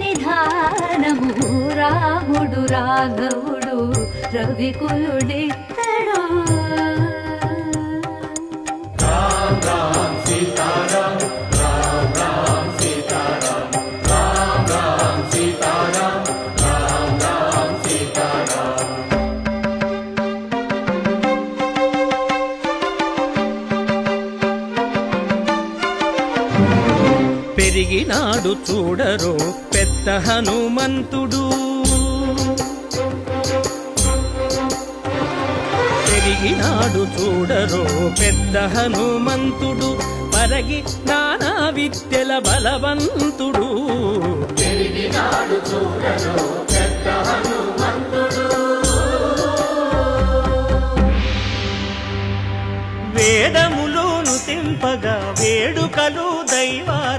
నిధానము రాముడు రాఘవుడు రవికులుడిత్తడు రామ రామ సీతారామ రామ రామ సీతారామ రామ రామ సీతారామ రామ రామ సీతారామ పెరిగినాడు చూడరో పెద్ద హనుమంతుడు పెరిగినాడు చూడరో పెద్ద హనుమంతుడు పరగి నానా విద్యల బలవంతుడు పెరిగినాడు చూడరో పెద్ద హనుమంతుడు వేదములోను తెంపగా వేడుకలు దైవారా